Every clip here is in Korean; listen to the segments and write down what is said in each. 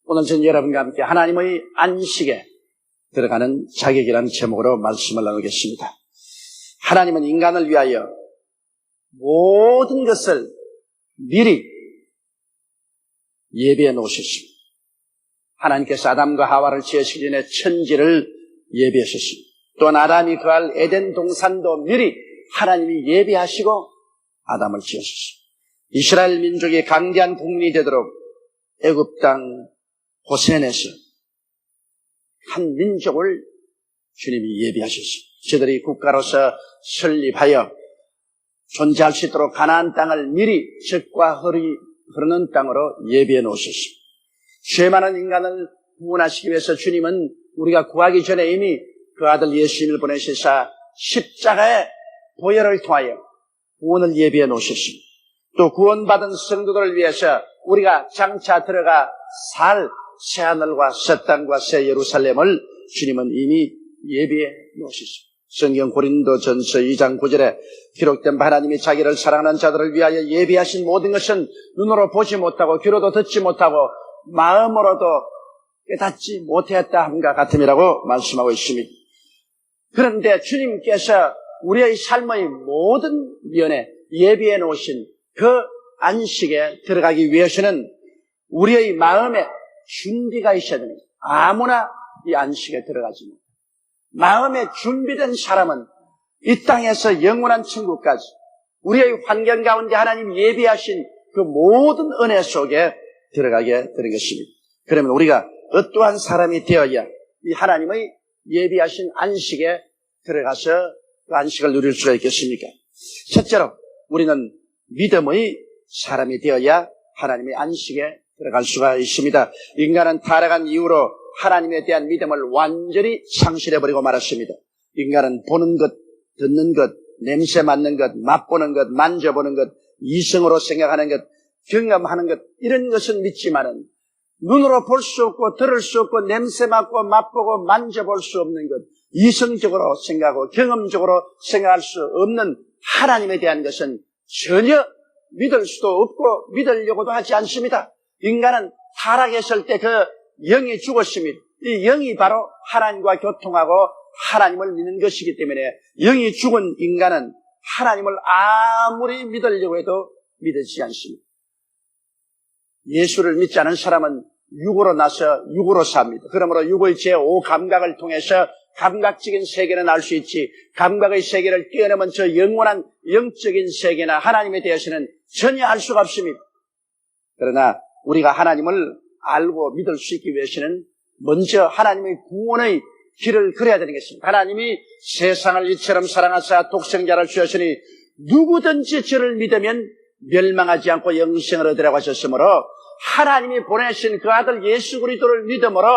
오늘 전 여러분과 함께 하나님의 안식에 들어가는 자격이라는 제목으로 말씀을 나누겠습니다. 하나님은 인간을 위하여 모든 것을 미리 예비해 놓으셨습니다. 하나님께서 아담과 하와를 지으시기 전에 천지를 예비하셨습니다. 또한 아담이 거할 에덴 동산도 미리 하나님이 예비하시고 아담을 지으셨습니다. 이스라엘 민족이 강대한 국민이 되도록 애굽 땅 고센에서 한 민족을 주님이 예비하셨습니다. 저들이 국가로서 설립하여 존재할 수 있도록 가나안 땅을 미리 젖과 흐르는 땅으로 예비해 놓으셨습니다. 죄 많은 인간을 구원하시기 위해서 주님은 우리가 구하기 전에 이미 그 아들 예수님을 보내시사 십자가의 보혈을 통하여 구원을 예비해 놓으셨습니다. 또 구원받은 성도들을 위해서 우리가 장차 들어가 살 새하늘과 새 땅과 새 예루살렘을 주님은 이미 예비해 놓으셨습니다. 성경 고린도전서 2장 9절에 기록된 하나님이 자기를 사랑하는 자들을 위하여 예비하신 모든 것은 눈으로 보지 못하고 귀로도 듣지 못하고 마음으로도 깨닫지 못했다 함과 같음이라고 말씀하고 있습니다. 그런데 주님께서 우리의 삶의 모든 면에 예비해 놓으신 그 안식에 들어가기 위해서는 우리의 마음에 준비가 있어야 됩니다. 아무나 이 안식에 들어가지 못합니다. 마음에 준비된 사람은 이 땅에서 영원한 천국까지 우리의 환경 가운데 하나님 예비하신 그 모든 은혜 속에 들어가게 되는 것입니다. 그러면 우리가 어떠한 사람이 되어야 이 하나님의 예비하신 안식에 들어가서 그 안식을 누릴 수가 있겠습니까? 첫째로 우리는 믿음의 사람이 되어야 하나님의 안식에 들어갈 수가 있습니다. 인간은 타락한 이후로 하나님에 대한 믿음을 완전히 상실해버리고 말았습니다. 인간은 보는 것, 듣는 것, 냄새 맡는 것, 맛보는 것, 만져보는 것, 이성으로 생각하는 것, 경험하는 것, 이런 것은 믿지만은 눈으로 볼 수 없고 들을 수 없고 냄새 맡고 맛보고 만져볼 수 없는 것, 이성적으로 생각하고 경험적으로 생각할 수 없는 하나님에 대한 것은 전혀 믿을 수도 없고 믿으려고도 하지 않습니다. 인간은 타락했을 때 그 영이 죽었습니다. 이 영이 바로 하나님과 교통하고 하나님을 믿는 것이기 때문에 영이 죽은 인간은 하나님을 아무리 믿으려고 해도 믿지 않습니다. 예수를 믿지 않은 사람은 육으로 나서 육으로 삽니다. 그러므로 육의 제5감각을 통해서 감각적인 세계는 알 수 있지 감각의 세계를 뛰어넘은 저 영원한 영적인 세계나 하나님에 대해서는 전혀 알 수가 없습니다. 그러나 우리가 하나님을 알고 믿을 수 있기 위해서는 먼저 하나님의 구원의 길을 걸어야 되는 것입니다. 하나님이 세상을 이처럼 사랑하사 독생자를 주셨으니 누구든지 저를 믿으면 멸망하지 않고 영생을 얻으라고 하셨으므로 하나님이 보내신 그 아들 예수 그리스도를 믿음으로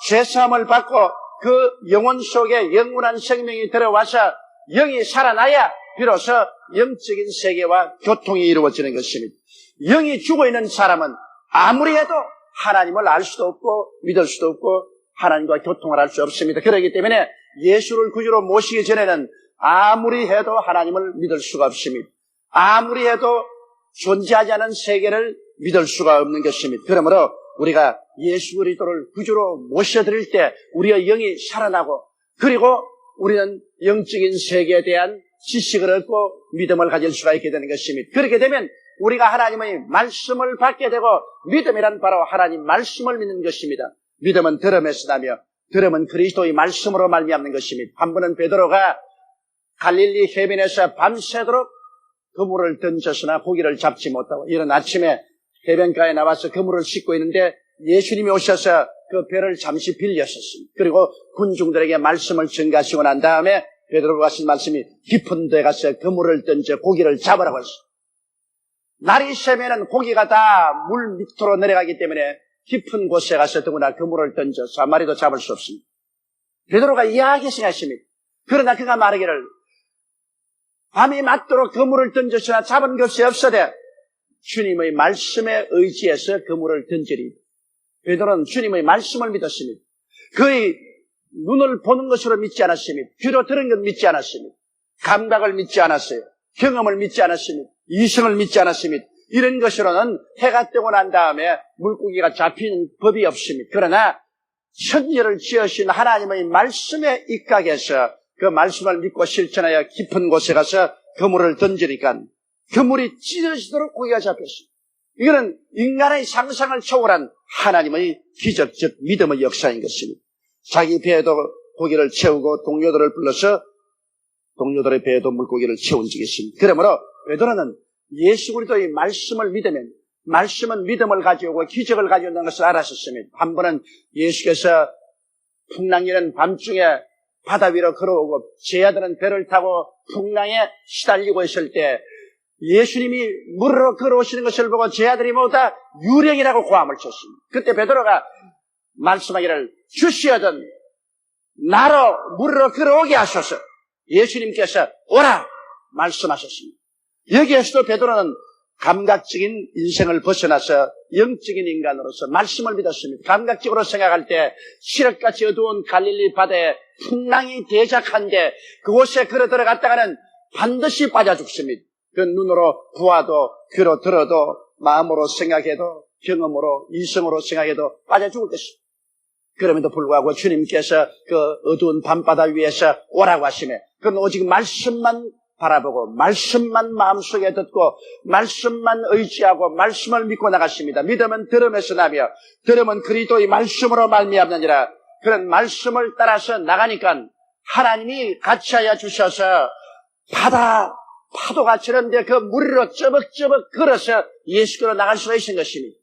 죄사함을 받고 그 영혼 속에 영원한 생명이 들어와서 영이 살아나야 비로소 영적인 세계와 교통이 이루어지는 것입니다. 영이 죽어있는 사람은 아무리 해도 하나님을 알 수도 없고 믿을 수도 없고 하나님과 교통을 할 수 없습니다. 그렇기 때문에 예수를 구주로 모시기 전에는 아무리 해도 하나님을 믿을 수가 없습니다. 아무리 해도 존재하지 않은 세계를 믿을 수가 없는 것입니다. 그러므로 우리가 예수 그리스도를 구주로 모셔드릴 때 우리의 영이 살아나고 그리고 우리는 영적인 세계에 대한 지식을 얻고 믿음을 가질 수가 있게 되는 것입니다. 그렇게 되면 우리가 하나님의 말씀을 받게 되고 믿음이란 바로 하나님 말씀을 믿는 것입니다. 믿음은 들음에서 나며 들음은 그리스도의 말씀으로 말미암는 것입니다. 한 번은 베드로가 갈릴리 해변에서 밤새도록 그물을 던졌으나 고기를 잡지 못하고 이른 아침에 해변가에 나와서 그물을 씻고 있는데 예수님이 오셔서 그 배를 잠시 빌렸었습니다. 그리고 군중들에게 말씀을 전가하시고 난 다음에 베드로가 하신 말씀이 깊은 데 가서 그물을 던져 고기를 잡으라고 했습니다. 날이 새면은 고기가 다 물 밑으로 내려가기 때문에 깊은 곳에 가서 더구나 그물을 던져서 한 마리도 잡을 수 없습니다. 베드로가 이야기 생각했습니다. 그러나 그가 말하기를 밤이 맞도록 그물을 던졌으나 잡은 것이 없어되 주님의 말씀에 의지해서 그물을 던지리. 베드로는 주님의 말씀을 믿었습니다. 그의 눈을 보는 것으로 믿지 않았습니다. 귀로 들은 것 믿지 않았습니다. 감각을 믿지 않았어요. 경험을 믿지 않았습니다. 이성을 믿지 않았습니다. 이런 것으로는 해가 뜨고 난 다음에 물고기가 잡히는 법이 없습니다. 그러나 천지를 지으신 하나님의 말씀에 입각해서 그 말씀을 믿고 실천하여 깊은 곳에 가서 그물을 던지니까 그물이 찢어지도록 고기가 잡혔습니다. 이거는 인간의 상상을 초월한 하나님의 기적적 믿음의 역사인 것입니다. 자기 배에도 고기를 채우고 동료들을 불러서 동료들의 배에도 물고기를 채운 적이 있습니다. 그러므로 베드로는 예수 그리스도의 말씀을 믿으면 말씀은 믿음을 가져오고 기적을 가져온다는 것을 알았었습니다. 한 번은 예수께서 풍랑이는 밤중에 바다 위로 걸어오고 제자들은 배를 타고 풍랑에 시달리고 있을 때 예수님이 물으로 걸어오시는 것을 보고 제자들이 모두 다 유령이라고 고함을 쳤습니다. 그때 베드로가 말씀하기를 주시어든 나로 물으로 걸어오게 하소서. 예수님께서 오라 말씀하셨습니다. 여기에서도 베드로는 감각적인 인생을 벗어나서 영적인 인간으로서 말씀을 믿었습니다. 감각적으로 생각할 때 시력같이 어두운 갈릴리 바다에 풍랑이 대작한데 그곳에 걸어 들어갔다가는 반드시 빠져 죽습니다. 그 눈으로 보아도 귀로 들어도 마음으로 생각해도 경험으로 이성으로 생각해도 빠져 죽을 것입니다. 그럼에도 불구하고 주님께서 그 어두운 밤바다 위에서 오라고 하시며 그건 오직 말씀만 바라보고 말씀만 마음속에 듣고 말씀만 의지하고 말씀을 믿고 나갔습니다. 믿음은 들음에서 나며 들음은 그리스도의 말씀으로 말미암느니라. 그런 말씀을 따라서 나가니까 하나님이 같이하여 주셔서 파도가 치는데 그 무리로 쩌벅쩌벅 걸어서 예수께로 나갈 수가 있는 것입니다.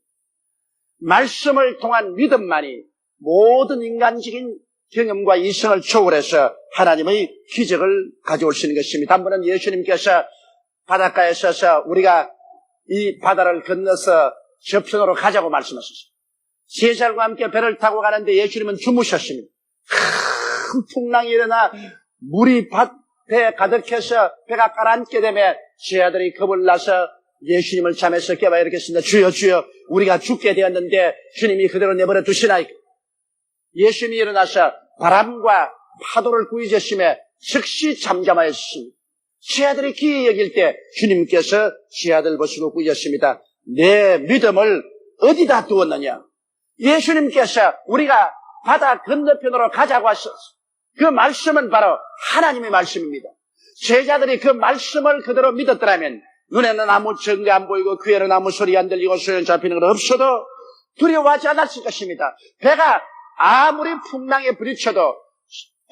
말씀을 통한 믿음만이 모든 인간적인 경험과 이성을 초월해서 하나님의 기적을 가져올 수 있는 것입니다. 한 번은 예수님께서 바닷가에 서서 우리가 이 바다를 건너서 접선으로 가자고 말씀하셨습니다. 제자들과 함께 배를 타고 가는데 예수님은 주무셨습니다. 큰 풍랑이 일어나 물이 배에 가득해서 배가 가라앉게 되면 제자들이 겁을 나서 예수님을 잠에서 깨워 이렇겠습니다. 주여 주여 우리가 죽게 되었는데 주님이 그대로 내버려 두시나이까. 예수님이 일어나서 바람과 파도를 꾸짖으시며 즉시 잠잠하였습니다. 제자들이 기이 여길 때 주님께서 제자들 보시고 꾸짖으십니다. 내 믿음을 어디다 두었느냐? 예수님께서 우리가 바다 건너편으로 가자고 하셨어. 그 말씀은 바로 하나님의 말씀입니다. 제자들이 그 말씀을 그대로 믿었더라면 눈에는 아무 증거 안 보이고 귀에는 아무 소리 안 들리고 소리 잡히는 건 없어도 두려워하지 않았을 것입니다. 배가 아무리 풍랑에 부딪혀도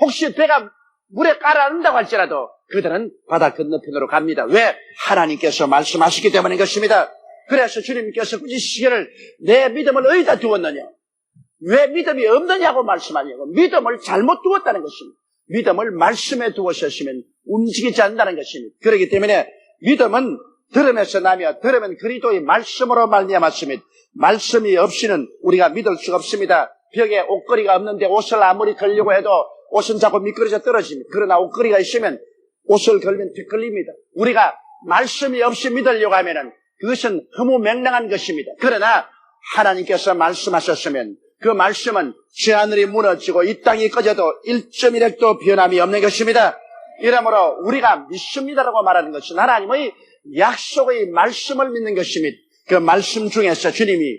혹시 배가 물에 가라앉는다고 할지라도 그들은 바다 건너편으로 갑니다. 왜? 하나님께서 말씀하시기 때문인 것입니다. 그래서 주님께서 꾸짖으시기를 내 믿음을 어디다 두었느냐? 왜 믿음이 없느냐고 말씀하냐고. 믿음을 잘못 두었다는 것입니다. 믿음을 말씀에 두었으면 움직이지 않는다는 것입니다. 그렇기 때문에 믿음은 들음에서 나며 들으면 그리스도의 말씀으로 말미암았습니다. 말씀이 없이는 우리가 믿을 수가 없습니다. 벽에 옷걸이가 없는데 옷을 아무리 걸려고 해도 옷은 자꾸 미끄러져 떨어집니다. 그러나 옷걸이가 있으면 옷을 걸면 뒷걸립니다. 우리가 말씀이 없이 믿으려고 하면은 그것은 허무맹랑한 것입니다. 그러나 하나님께서 말씀하셨으면 그 말씀은 저 하늘이 무너지고 이 땅이 꺼져도 1.1핵도 변함이 없는 것입니다. 이러므로 우리가 믿습니다라고 말하는 것은 하나님의 약속의 말씀을 믿는 것입니다. 그 말씀 중에서 주님이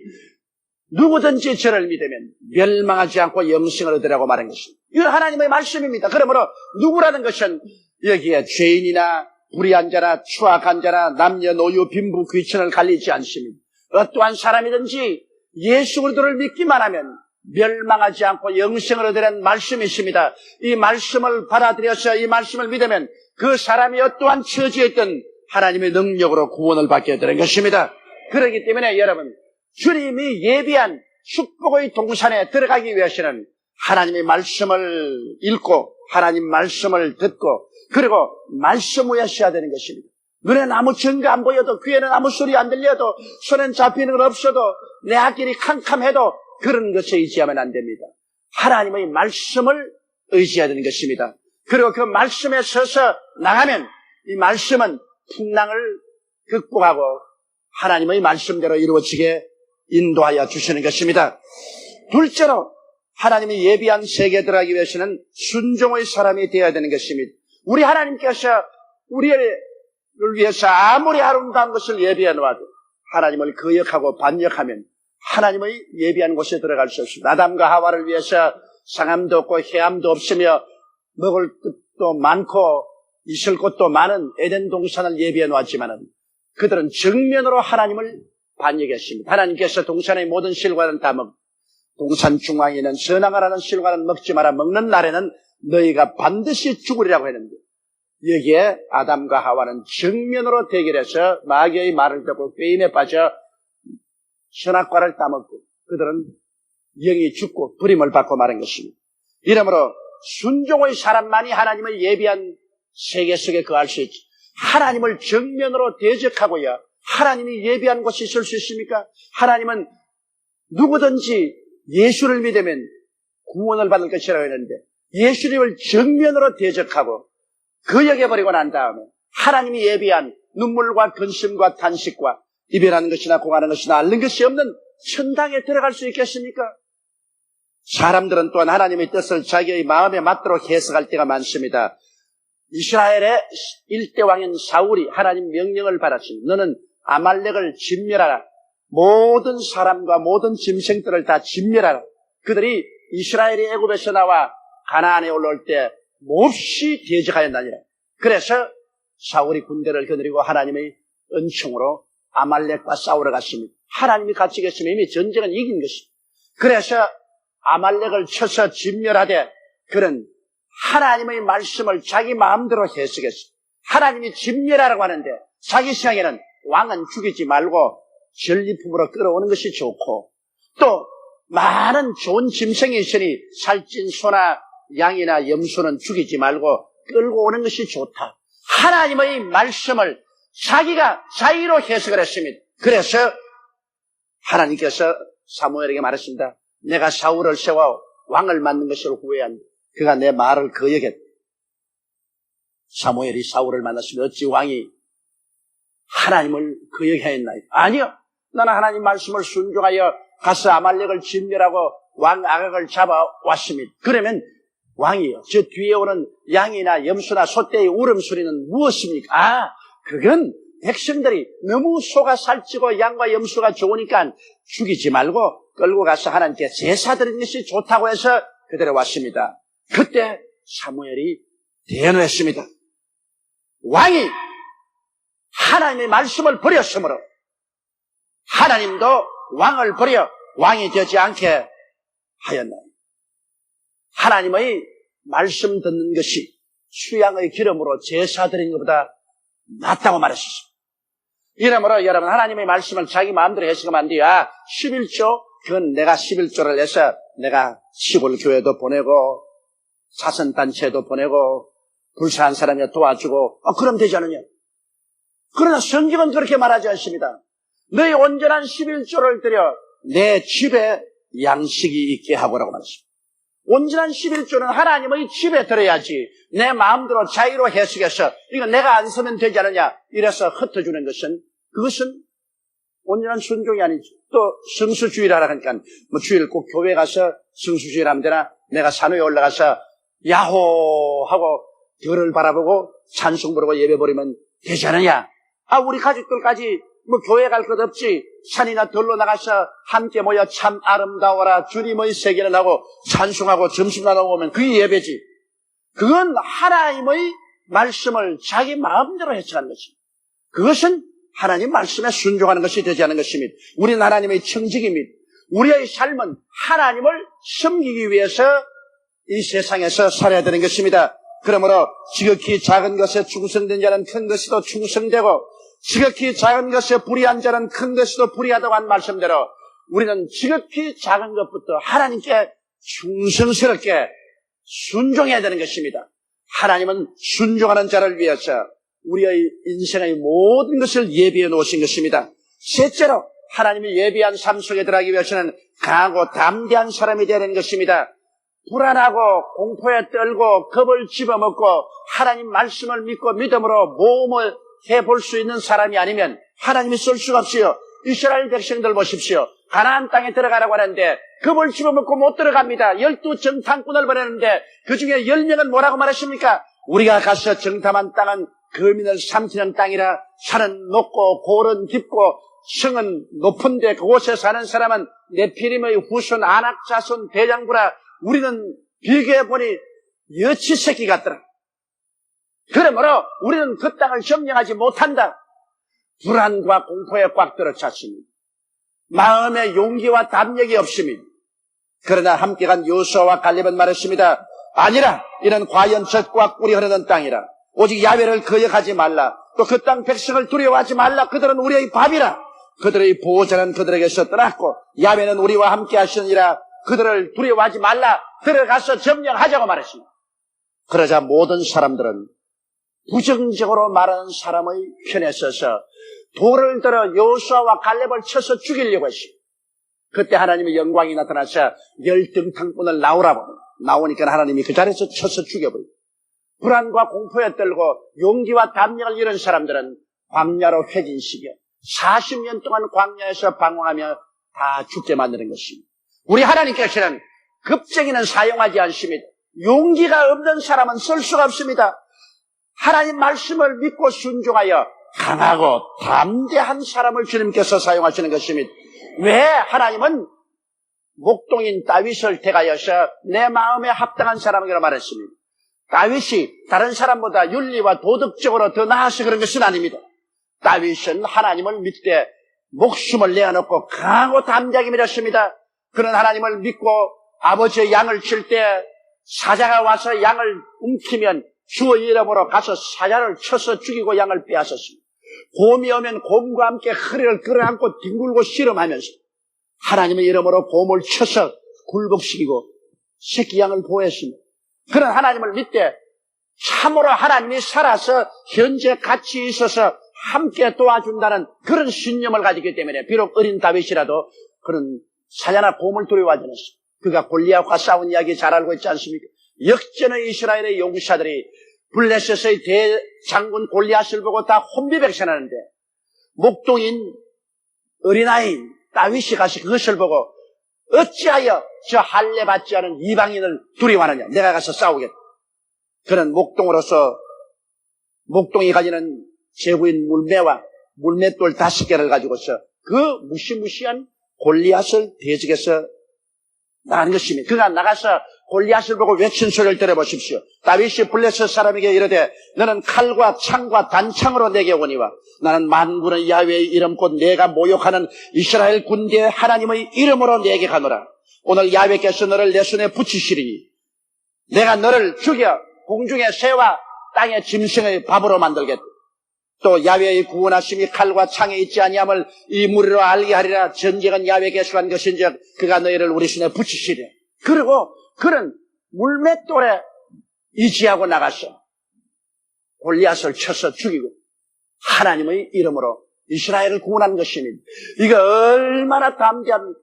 누구든지 저를 믿으면 멸망하지 않고 영생을 얻으라고 말한 것입니다. 이건 하나님의 말씀입니다. 그러므로 누구라는 것은 여기에 죄인이나 불의한 자나 추악한 자나 남녀노유 빈부 귀천을 갈리지 않습니다. 어떠한 사람이든지 예수 그리스도를 믿기만 하면 멸망하지 않고 영생을 얻으라는 말씀이 있습니다. 이 말씀을 받아들여서 이 말씀을 믿으면 그 사람이 어떠한 처지에 있든 하나님의 능력으로 구원을 받게 되는 것입니다. 그렇기 때문에 여러분 주님이 예비한 축복의 동산에 들어가기 위해서는 하나님의 말씀을 읽고 하나님 말씀을 듣고 그리고 말씀 위에 서야 되는 것입니다. 눈에는 아무 증거 안 보여도 귀에는 아무 소리 안 들려도 손엔 잡히는 건 없어도 내 앞길이 캄캄해도 그런 것에 의지하면 안 됩니다. 하나님의 말씀을 의지해야 되는 것입니다. 그리고 그 말씀에 서서 나가면 이 말씀은 풍랑을 극복하고 하나님의 말씀대로 이루어지게 인도하여 주시는 것입니다. 둘째로 하나님이 예비한 세계에 들어가기 위해서는 순종의 사람이 되어야 되는 것입니다. 우리 하나님께서 우리를 위해서 아무리 아름다운 것을 예비해 놓아도 하나님을 거역하고 반역하면 하나님의 예비한 곳에 들어갈 수 없습니다. 아담과 하와를 위해서 상함도 없고 해함도 없으며 먹을 것도 많고 있을 곳도 많은 에덴 동산을 예비해 놓았지만은 그들은 정면으로 하나님을 반역했습니다. 하나님께서 동산의 모든 실과는 다 동산 중앙에 있는 선악을 하는 실과는 먹지 마라. 먹는 날에는 너희가 반드시 죽으리라고 했는데 여기에 아담과 하와는 정면으로 대결해서 마귀의 말을 듣고 꾀임에 빠져 선악과를 따먹고 그들은 영이 죽고 불임을 받고 마는 것입니다. 이러므로 순종의 사람만이 하나님의 예비한 세계 속에 거할 수 있지. 하나님을 정면으로 대적하고야 하나님이 예비한 곳이 있을 수 있습니까? 하나님은 누구든지 예수를 믿으면 구원을 받을 것이라고 했는데 예수님을 정면으로 대적하고 거역해버리고 난 다음에 하나님이 예비한 눈물과 근심과 탄식과 이별하는 것이나 공하는 것이나 앓는 것이 없는 천당에 들어갈 수 있겠습니까? 사람들은 또한 하나님의 뜻을 자기의 마음에 맞도록 해석할 때가 많습니다. 이스라엘의 일대 왕인 사울이 하나님 명령을 받았습니다. 너는 아말렉을 진멸하라. 모든 사람과 모든 짐승들을 다 진멸하라. 그들이 이스라엘이 애굽에서 나와 가나안에 올라올 때 몹시 대적하였나니라. 그래서 사울이 군대를 거느리고 하나님의 은총으로 아말렉과 싸우러 갔습니다. 하나님이 같이 계시면 이미 전쟁은 이긴 것입니다. 그래서 아말렉을 쳐서 진멸하되 그는 하나님의 말씀을 자기 마음대로 해석했습니다. 하나님이 진멸하라고 하는데 자기 생각에는 왕은 죽이지 말고 전리품으로 끌어오는 것이 좋고 또 많은 좋은 짐승이 있으니 살찐 소나 양이나 염소는 죽이지 말고 끌고 오는 것이 좋다. 하나님의 말씀을 자기가 자의로 해석을 했습니다. 그래서 하나님께서 사무엘에게 말했습니다. 내가 사울을 세워 왕을 만든 것을 후회한다. 그가 내 말을 거역했다. 사무엘이 사울을 만났으면 어찌 왕이 하나님을 거역하였나요? 아니요. 나는 하나님 말씀을 순종하여 가서 아말렉을 진멸하고 왕 아각을 잡아왔습니다. 그러면 왕이요. 저 뒤에 오는 양이나 염소나 소떼의 울음소리는 무엇입니까? 그건 백성들이 너무 소가 살찌고 양과 염소가 좋으니까 죽이지 말고 끌고 가서 하나님께 제사 드리는 것이 좋다고 해서 그대로 왔습니다. 그때 사무엘이 대언했습니다. 왕이 하나님의 말씀을 버렸으므로 하나님도 왕을 버려 왕이 되지 않게 하였나요? 하나님의 말씀 듣는 것이 수양의 기름으로 제사 드리는 것보다 낫다고 말했습니다. 이러므로 여러분 하나님의 말씀을 자기 마음대로 해석하면 안 돼요. 11조 그건 내가 11조를 내서 내가 시골 교회도 보내고 사선단체도 보내고 불쌍한 사람이 도와주고 그럼 되지 않느냐. 그러나 성경은 그렇게 말하지 않습니다. 너희 온전한 11조를 드려 내 집에 양식이 있게 하고라고 말했습니다. 온전한 11조는 하나님의 집에 들어야지 내 마음대로 자유로 해석해서 이거 내가 안 서면 되지 않느냐 이래서 흩어주는 것은 그것은 온전한 순종이 아니죠. 또 성수주의를 하라 하니까 주일 꼭 교회 가서 성수주의를 하면 되나 내가 산위에 올라가서 야호 하고 별을 바라보고 찬송 부르고 예배 버리면 되지 않느냐. 우리 가족들까지 교회 갈 것 없지 산이나 들로 나가서 함께 모여 참 아름다워라 주님의 세계를 하고 찬송하고 점심 나누고 오면 그게 예배지. 그건 하나님의 말씀을 자기 마음대로 해석하는 것입니다. 그것은 하나님 말씀에 순종하는 것이 되지 않은 것입니다. 우리는 하나님의 청직입니다. 우리의 삶은 하나님을 섬기기 위해서 이 세상에서 살아야 되는 것입니다. 그러므로 지극히 작은 것에 충성된 자는 큰 것에도 충성되고 지극히 작은 것에 불의한 자는 큰 것에도 불의하다고 한 말씀대로 우리는 지극히 작은 것부터 하나님께 충성스럽게 순종해야 되는 것입니다. 하나님은 순종하는 자를 위해서 우리의 인생의 모든 것을 예비해 놓으신 것입니다. 셋째로 하나님이 예비한 삶 속에 들어가기 위해서는 강하고 담대한 사람이 되어야 하는 것입니다. 불안하고 공포에 떨고 겁을 집어먹고 하나님 말씀을 믿고 믿음으로 모험을 해볼 수 있는 사람이 아니면 하나님이 쓸 수가 없어요. 이스라엘 백성들 보십시오. 가나안 땅에 들어가라고 하는데 겁을 집어먹고 못 들어갑니다. 12정탐꾼을 보내는데 그중에 10명은 뭐라고 말했습니까? 우리가 가서 정탐한 땅은 거민을 삼키는 땅이라 산은 높고 골은 깊고 성은 높은데 그곳에 사는 사람은 네피림의 후손 아낙 자손 대장부라. 우리는 비교해보니 여치 새끼 같더라. 그러므로 우리는 그 땅을 점령하지 못한다. 불안과 공포에 꽉 들어찼습니다. 마음의 용기와 담력이 없습니다. 그러나 함께 간 요수아와 갈렙은 말했습니다. 아니라 이는 과연 젖과 꿀이 흐르는 땅이라. 오직 야훼를 거역하지 말라. 또 그 땅 백성을 두려워하지 말라. 그들은 우리의 밥이라. 그들의 보호자는 그들에게서 떠났고 야훼는 우리와 함께 하시느니라. 그들을 두려워하지 말라. 들어가서 점령하자고 말했습니다. 그러자 모든 사람들은 부정적으로 말하는 사람의 편에 서서 돌을 들어 요수아와 갈렙을 쳐서 죽이려고 했습니다. 그때 하나님의 영광이 나타나서 열등탕꾼을 나오라고 나오니까 하나님이 그 자리에서 쳐서 죽여버려요. 불안과 공포에 떨고 용기와 담력을 잃은 사람들은 광야로 회진시켜 40년 동안 광야에서 방황하며 다 죽게 만드는 것입니다. 우리 하나님께서는 급쟁이는 사용하지 않습니다. 용기가 없는 사람은 쓸 수가 없습니다. 하나님 말씀을 믿고 순종하여 강하고 담대한 사람을 주님께서 사용하시는 것입니다. 왜? 하나님은 목동인 다윗을 택하여서 내 마음에 합당한 사람이라고 말했습니다. 다윗이 다른 사람보다 윤리와 도덕적으로 더 나아서 그런 것은 아닙니다. 다윗은 하나님을 믿되 목숨을 내어놓고 강하고 담대하게 믿었습니다. 그런 하나님을 믿고 아버지의 양을 칠 때 사자가 와서 양을 움키면 주의 이름으로 가서 사자를 쳐서 죽이고 양을 빼앗았습니다. 곰이 오면 곰과 함께 허리를 끌어안고 뒹굴고 씨름하면서 하나님의 이름으로 곰을 쳐서 굴복시키고 새끼 양을 보호했습니다. 그런 하나님을 믿되 참으로 하나님이 살아서 현재 같이 있어서 함께 도와준다는 그런 신념을 가지기 때문에 비록 어린 다윗이라도 그런 사자나 곰을 두려워하지 않았습니다. 그가 골리앗과 싸운 이야기 잘 알고 있지 않습니까? 역전의 이스라엘의 용사들이 블레셋의 대장군 골리앗을 보고 다 혼비백산하는데 목동인 어린아이인 다윗이 가서 그것을 보고 어찌하여 저 할례 받지 않은 이방인을 두려워하느냐. 내가 가서 싸우겠다. 그는 목동으로서 목동이 가지는 제구인 물매와 물맷돌 5개를 가지고서 그 무시무시한 골리앗을 대적해서 나가는 것입니다. 그가 나가서 골리앗을 보고 외친 소리를 들어보십시오. 다윗이 블레셋 사람에게 이르되 너는 칼과 창과 단창으로 내게 오니와 나는 만군의 야훼의 이름 곧 내가 모욕하는 이스라엘 군대의 하나님의 이름으로 내게 가노라. 오늘 야훼께서 너를 내 손에 붙이시리니 내가 너를 죽여 공중의 새와 땅의 짐승의 밥으로 만들겠다. 또 야훼의 구원하심이 칼과 창에 있지 아니함을 이 무리로 알게 하리라. 전쟁은 야훼께서 한 것인즉 그가 너희를 우리 손에 붙이시리라. 그리고 그는 물맷돌에 의지하고 나가서 골리앗을 쳐서 죽이고 하나님의 이름으로 이스라엘을 구원한 것입니다. 이거 얼마나 담대합니까?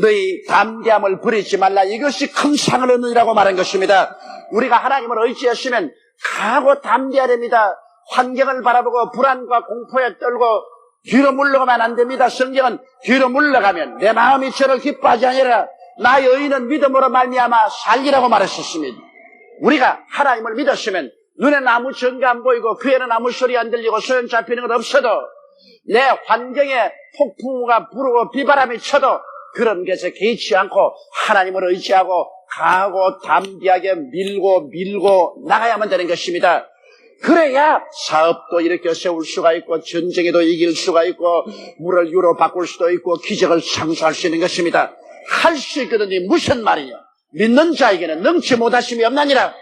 너희 담대함을 버리지 말라. 이것이 큰 상을 얻느니라고 말한 것입니다. 우리가 하나님을 의지했으면 강하고 담대해야 됩니다. 환경을 바라보고 불안과 공포에 떨고 뒤로 물러가면 안 됩니다. 성경은 뒤로 물러가면 내 마음이 저를 기뻐하지 아니라 나의 의인은 믿음으로 말미암아 살리라고 말했었습니다. 우리가 하나님을 믿었으면 눈에는 아무 증거 안 보이고 귀에는 아무 소리 안 들리고 소용 잡히는 건 없어도 내 환경에 폭풍우가 부르고 비바람이 쳐도 그런 것에 개의치 않고 하나님을 의지하고 강하고 담대하게 밀고 나가야만 되는 것입니다. 그래야 사업도 이렇게 세울 수가 있고 전쟁에도 이길 수가 있고 물을 유로 바꿀 수도 있고 기적을 창조할 수 있는 것입니다. 할 수 있거든요. 무슨 말이냐? 믿는 자에게는 능치 못하심이 없나니라.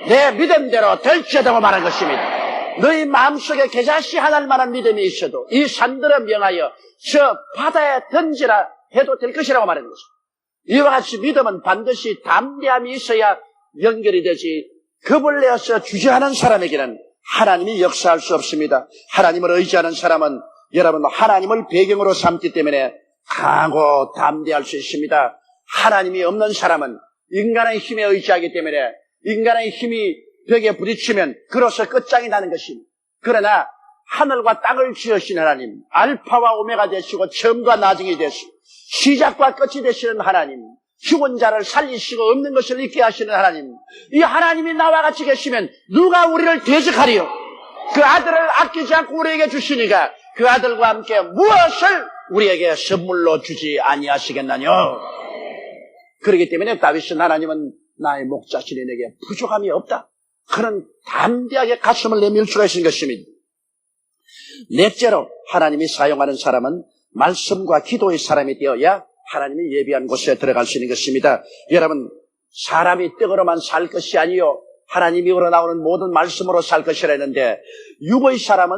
내 믿음대로 될지어다고 말한 것입니다. 너희 마음속에 겨자씨 하나일 만한 믿음이 있어도 이 산들을 명하여 저 바다에 던지라 해도 될 것이라고 말하는 것입니다. 이와 같이 믿음은 반드시 담대함이 있어야 연결이 되지 겁을 내어서 주저하는 사람에게는 하나님이 역사할 수 없습니다. 하나님을 의지하는 사람은 여러분 하나님을 배경으로 삼기 때문에 강하고 담대할 수 있습니다. 하나님이 없는 사람은 인간의 힘에 의지하기 때문에 인간의 힘이 벽에 부딪히면 그로서 끝장이 나는 것입니다. 그러나 하늘과 땅을 지으신 하나님, 알파와 오메가 되시고 처음과 나중이 되시고 시작과 끝이 되시는 하나님, 죽은 자를 살리시고 없는 것을 있게 하시는 하나님, 이 하나님이 나와 같이 계시면 누가 우리를 대적하리요? 그 아들을 아끼지 않고 우리에게 주시니까 그 아들과 함께 무엇을 우리에게 선물로 주지 아니하시겠나뇨? 그렇기 때문에 다윗은 하나님은 나의 목자시니 내게 부족함이 없다. 그런 담대하게 가슴을 내밀 수가 있는 것입니다. 넷째로 하나님이 사용하는 사람은 말씀과 기도의 사람이 되어야 하나님이 예비한 곳에 들어갈 수 있는 것입니다. 여러분, 사람이 떡으로만 살 것이 아니요 하나님이 우러나오는 모든 말씀으로 살 것이라 했는데 육의 사람은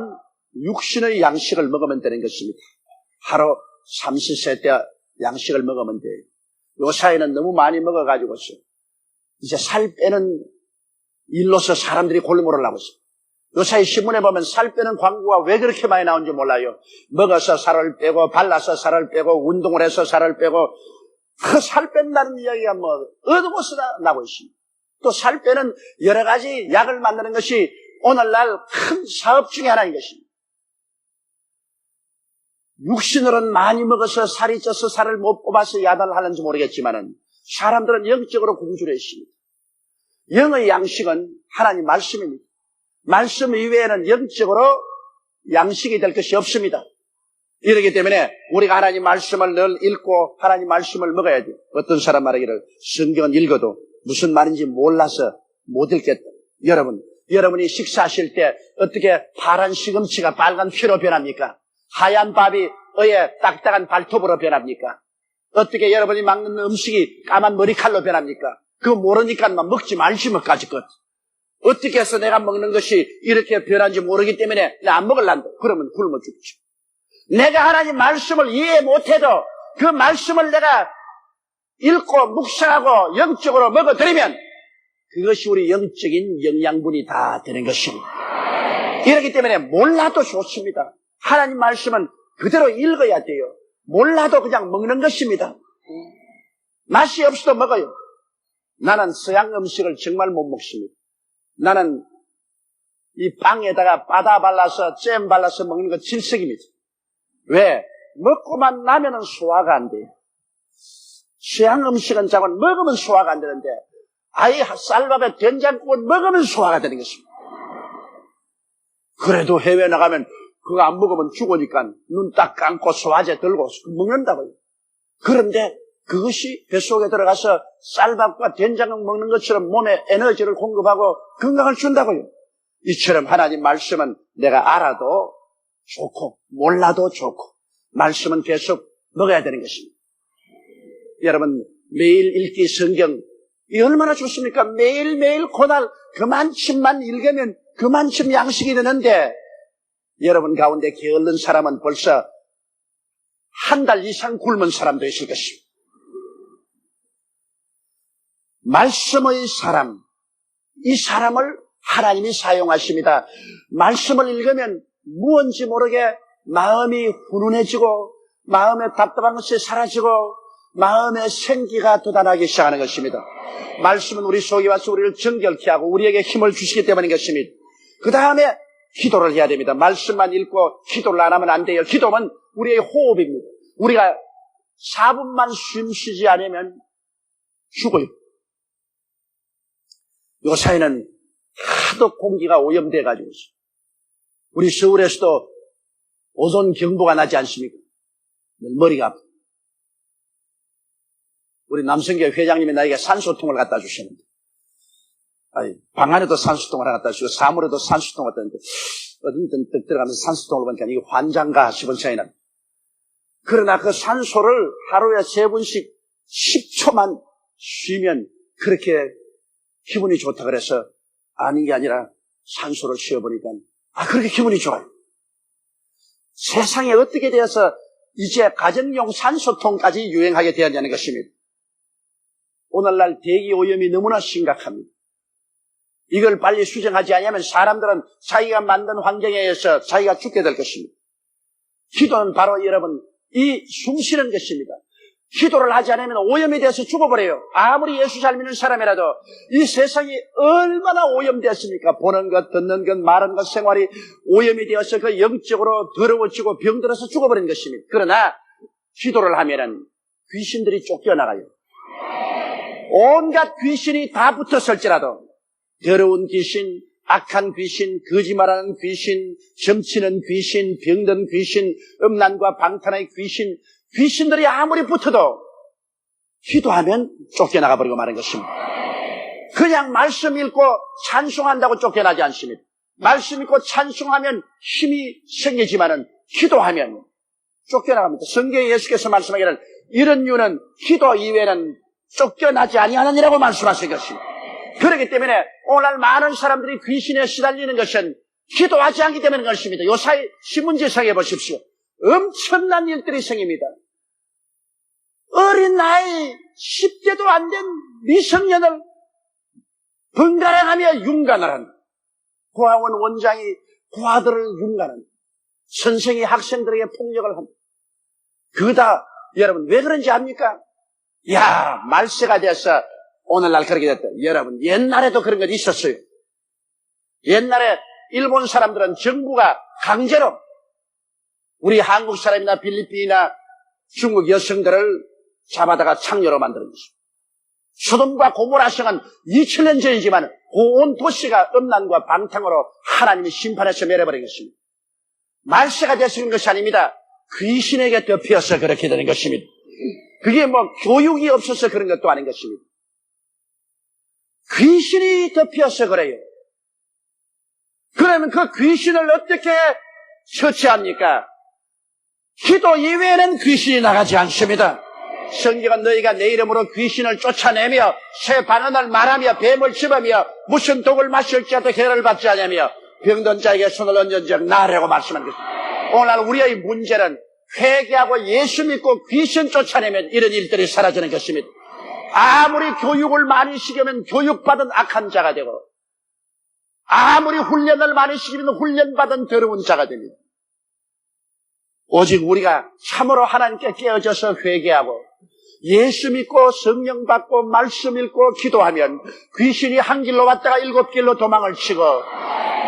육신의 양식을 먹으면 되는 것입니다. 하루 30세 때 양식을 먹으면 돼요. 요 사이는 너무 많이 먹어가지고서 이제 살 빼는 일로서 사람들이 골몰을 하고 있어요. 요 사이 신문에 보면 살 빼는 광고가 왜 그렇게 많이 나오는지 몰라요. 먹어서 살을 빼고 발라서 살을 빼고 운동을 해서 살을 빼고 그 살 뺀다는 이야기가 뭐 어느 곳에 나고 있습니다. 또 살 빼는 여러 가지 약을 만드는 것이 오늘날 큰 사업 중에 하나인 것입니다. 육신으로는 많이 먹어서 살이 쪄서 살을 못 뽑아서 야단을 하는지 모르겠지만은 사람들은 영적으로 굶주려 있습니다. 영의 양식은 하나님 말씀입니다. 말씀 이외에는 영적으로 양식이 될 것이 없습니다. 이러기 때문에 우리가 하나님 말씀을 늘 읽고 하나님 말씀을 먹어야 돼요. 어떤 사람 말하기를 성경은 읽어도 무슨 말인지 몰라서 못 읽겠다. 여러분이 식사하실 때 어떻게 파란 시금치가 빨간 피로 변합니까? 하얀 밥이 의에 딱딱한 발톱으로 변합니까? 어떻게 여러분이 먹는 음식이 까만 머리칼로 변합니까? 그거 모르니까만 먹지 말지 뭐까지 것. 어떻게 해서 내가 먹는 것이 이렇게 변한지 모르기 때문에 나 안 먹을란다. 그러면 굶어 죽지. 내가 하나님 말씀을 이해 못해도 그 말씀을 내가 읽고 묵상하고 영적으로 먹어들이면 그것이 우리 영적인 영양분이 다 되는 것입니다. 이렇기 때문에 몰라도 좋습니다. 하나님 말씀은 그대로 읽어야 돼요. 몰라도 그냥 먹는 것입니다. 맛이 없어도 먹어요. 나는 서양 음식을 정말 못 먹습니다. 나는 이 빵에다가 바다 발라서 잼 발라서 먹는 거 질색입니다. 왜? 먹고만 나면은 소화가 안 돼요. 서양 음식은 자꾸 먹으면 소화가 안 되는데 아예 쌀밥에 된장국을 먹으면 소화가 되는 것입니다. 그래도 해외 나가면 그거 안 먹으면 죽으니까 눈 딱 감고 소화제 들고 먹는다고요. 그런데 그것이 뱃속에 들어가서 쌀밥과 된장국 먹는 것처럼 몸에 에너지를 공급하고 건강을 준다고요. 이처럼 하나님 말씀은 내가 알아도 좋고 몰라도 좋고 말씀은 계속 먹어야 되는 것입니다. 여러분 매일 읽기 성경 이 얼마나 좋습니까? 매일매일 그날 그만큼만 읽으면 그만큼 양식이 되는데 여러분 가운데 게을른 사람은 벌써 한 달 이상 굶은 사람도 있을 것입니다. 말씀의 사람, 이 사람을 하나님이 사용하십니다. 말씀을 읽으면 무언지 모르게 마음이 훈훈해지고 마음의 답답한 것이 사라지고 마음의 생기가 돋아나기 시작하는 것입니다. 말씀은 우리 속에 와서 우리를 정결케 하고 우리에게 힘을 주시기 때문인 것입니다. 그 다음에 기도를 해야 됩니다. 말씀만 읽고 기도를 안 하면 안 돼요. 기도는 우리의 호흡입니다. 우리가 4분만 숨 쉬지 않으면 죽어요. 요사이는 하도 공기가 오염돼가지고 우리 서울에서도 오존 경보가 나지 않습니까? 머리가 아프다. 우리 남성교회 회장님이 나에게 산소통을 갖다 주셨는데 방 안에도 산소통을 갖다 주시고 사물에도 산소통을 갖다 줬는데 어떤 떡 들어가면서 산소통을 보니까 이게 환장가 싶은 차이 납니다. 그러나 그 산소를 하루에 3번씩 10초만 쉬면 그렇게 기분이 좋다 그래서 아닌 게 아니라 산소를 쉬어보니까 그렇게 기분이 좋아요. 세상에 어떻게 되어서 이제 가정용 산소통까지 유행하게 되었냐는 것입니다. 오늘날 대기오염이 너무나 심각합니다. 이걸 빨리 수정하지 않으면 사람들은 자기가 만든 환경에 의해서 자기가 죽게 될 것입니다. 기도는 바로 여러분 이 숨쉬는 것입니다. 기도를 하지 않으면 오염이 되어서 죽어버려요. 아무리 예수 잘 믿는 사람이라도 이 세상이 얼마나 오염되었습니까? 보는 것, 듣는 것, 말하는 것, 생활이 오염이 되어서 그 영적으로 더러워지고 병들어서 죽어버린 것입니다. 그러나 기도를 하면은 귀신들이 쫓겨나가요. 온갖 귀신이 다 붙었을지라도 더러운 귀신, 악한 귀신, 거짓말하는 귀신, 점치는 귀신, 병든 귀신, 음란과 방탕의 귀신, 귀신들이 아무리 붙어도 기도하면 쫓겨나가 버리고 마는 것입니다. 그냥 말씀 읽고 찬송한다고 쫓겨나지 않습니다. 말씀 읽고 찬송하면 힘이 생기지만은 기도하면 쫓겨나갑니다. 성경에 예수께서 말씀하기를 이런 이유는 기도 이외에는 쫓겨나지 아니하느니라고 말씀하신 것입니다. 그렇기 때문에 오늘 많은 사람들이 귀신에 시달리는 것은 기도하지 않기 때문인 것입니다. 요사이 신문지상에 보십시오. 엄청난 일들이 생깁니다. 어린 나이 10대도 안 된 미성년을 번갈아가며 융간을 한다. 고아원 원장이 고아들을 융간한다. 선생이 학생들에게 폭력을 한다. 그다 여러분 왜 그런지 압니까? 야, 말세가 돼서 오늘날 그렇게 됐다. 여러분 옛날에도 그런 것 있었어요. 옛날에 일본 사람들은 정부가 강제로 우리 한국 사람이나 필리핀이나 중국 여성들을 잡아다가 창녀로 만드는 것입니다. 소돔과 고모라성은 2000년 전이지만 온 도시가 음란과 방탕으로 하나님이 심판해서 멸해버린 것입니다. 말세가 되시는 것이 아닙니다. 귀신에게 덮여서 그렇게 되는 것입니다. 그게 뭐 교육이 없어서 그런 것도 아닌 것입니다. 귀신이 덮여서 그래요. 그러면 그 귀신을 어떻게 처치합니까? 기도 이외에는 귀신이 나가지 않습니다. 성경은 너희가 내 이름으로 귀신을 쫓아내며 새 반언을 말하며 뱀을 집으며 무슨 독을 마실지라도 해를 받지 않으며 병든 자에게 손을 얹은 적 나라고 말씀한 것입니다. 오늘 우리의 문제는 회개하고 예수 믿고 귀신 쫓아내면 이런 일들이 사라지는 것입니다. 아무리 교육을 많이 시키면 교육받은 악한 자가 되고 아무리 훈련을 많이 시키면 훈련받은 더러운 자가 됩니다. 오직 우리가 참으로 하나님께 깨어져서 회개하고 예수 믿고 성령 받고 말씀 읽고 기도하면 귀신이 한 길로 왔다가 7길로 도망을 치고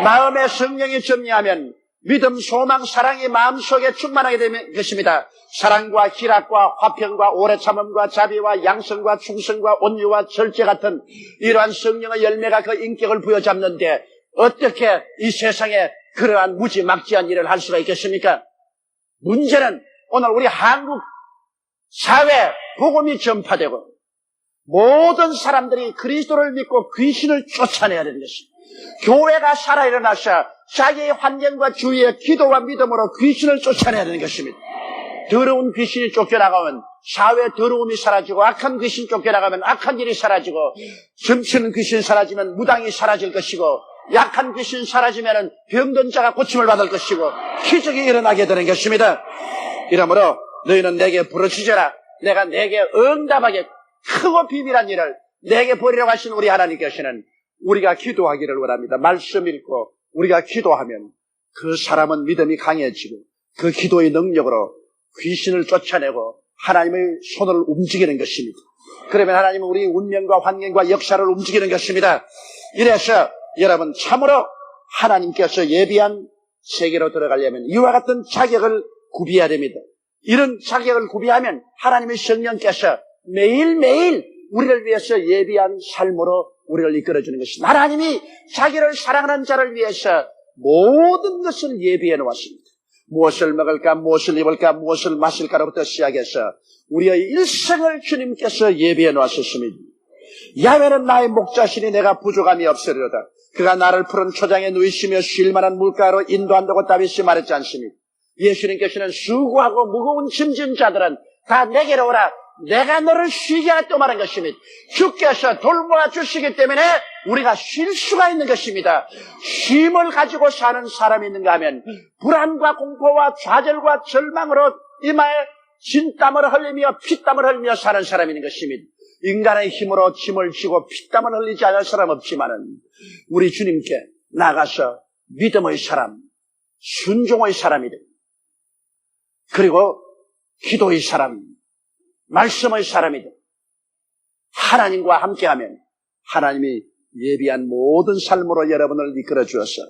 마음에 성령이 점리하면 믿음, 소망, 사랑이 마음속에 충만하게 되는 것입니다. 사랑과 희락과 화평과 오래 참음과 자비와 양성과 충성과 온유와 절제 같은 이러한 성령의 열매가 그 인격을 부여잡는데 어떻게 이 세상에 그러한 무지막지한 일을 할 수가 있겠습니까? 문제는 오늘 우리 한국 사회 복음이 전파되고 모든 사람들이 그리스도를 믿고 귀신을 쫓아내야 되는 것입니다. 교회가 살아 일어나서 자기의 환경과 주위의 기도와 믿음으로 귀신을 쫓아내야 되는 것입니다. 더러운 귀신이 쫓겨나가면 사회 더러움이 사라지고 악한 귀신 쫓겨나가면 악한 일이 사라지고 점치는 귀신 사라지면 무당이 사라질 것이고 약한 귀신 사라지면 병든 자가 고침을 받을 것이고 기적이 일어나게 되는 것입니다. 이러므로 너희는 내게 부르짖어라. 내가 내게 응답하게 크고 비밀한 일을 내게 보리라고 하신 우리 하나님께서는 우리가 기도하기를 원합니다. 말씀 읽고 우리가 기도하면 그 사람은 믿음이 강해지고 그 기도의 능력으로 귀신을 쫓아내고 하나님의 손을 움직이는 것입니다. 그러면 하나님은 우리 운명과 환경과 역사를 움직이는 것입니다. 이래서 여러분 참으로 하나님께서 예비한 세계로 들어가려면 이와 같은 자격을 구비해야 됩니다. 이런 자격을 구비하면 하나님의 성령께서 매일매일 우리를 위해서 예비한 삶으로 우리를 이끌어주는 것입니다. 하나님이 자기를 사랑하는 자를 위해서 모든 것을 예비해 놓았습니다. 무엇을 먹을까, 무엇을 입을까, 무엇을 마실까로부터 시작해서 우리의 일생을 주님께서 예비해 놓았습니다. 야훼는 나의 목자시니 내가 부족함이 없으리로다. 그가 나를 푸른 초장에 누이시며 쉴 만한 물가로 인도한다고 다윗이 말했지 않습니까? 예수님께서는 수고하고 무거운 짐진 자들은 다 내게로 오라. 내가 너를 쉬게 하겠다고 말한 것입니다. 주께서 돌보아 주시기 때문에 우리가 쉴 수가 있는 것입니다. 쉼을 가지고 사는 사람이 있는가 하면 불안과 공포와 좌절과 절망으로 이마에 진땀을 흘리며 피땀을 흘리며 사는 사람이 있는 것입니다. 인간의 힘으로 짐을 지고 피땀을 흘리지 않을 사람 없지만은 우리 주님께 나가서 믿음의 사람, 순종의 사람이 됩니다. 그리고 기도의 사람, 말씀의 사람이 됩니다. 하나님과 함께하면 하나님이 예비한 모든 삶으로 여러분을 이끌어 주어서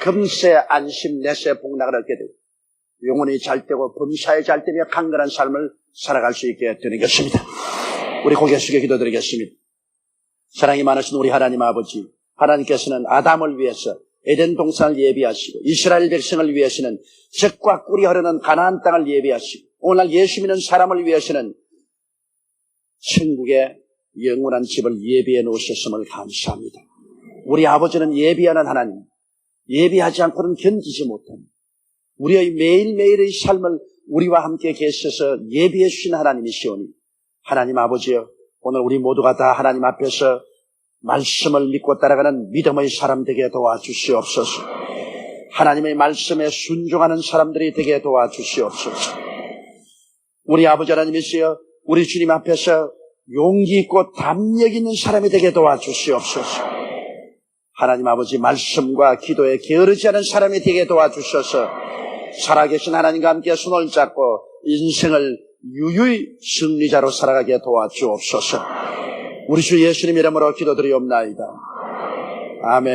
금세 안심 내세 복락을 얻게 되고 영혼이 잘 되고 범사에 잘 되며 강건한 삶을 살아갈 수 있게 되는 것입니다. 우리 고개 숙여 기도드리겠습니다. 사랑이 많으신 우리 하나님 아버지, 하나님께서는 아담을 위해서 에덴 동산을 예비하시고 이스라엘 백성을 위해서는 젖과 꿀이 흐르는 가나안 땅을 예비하시고 오늘 예수 믿는 사람을 위해서는 천국의 영원한 집을 예비해 놓으셨음을 감사합니다. 우리 아버지는 예비하는 하나님, 예비하지 않고는 견디지 못합니다. 우리의 매일매일의 삶을 우리와 함께 계셔서 예비해 주신 하나님이시오니 하나님 아버지여, 오늘 우리 모두가 다 하나님 앞에서 말씀을 믿고 따라가는 믿음의 사람 되게 도와주시옵소서. 하나님의 말씀에 순종하는 사람들이 되게 도와주시옵소서. 우리 아버지 하나님이시여, 우리 주님 앞에서 용기 있고 담력 있는 사람이 되게 도와주시옵소서. 하나님 아버지, 말씀과 기도에 게으르지 않은 사람이 되게 도와주셔서 살아계신 하나님과 함께 손을 잡고 인생을 유유히 승리자로 살아가게 도와주옵소서. 우리 주 예수님 이름으로 기도드리옵나이다. 아멘.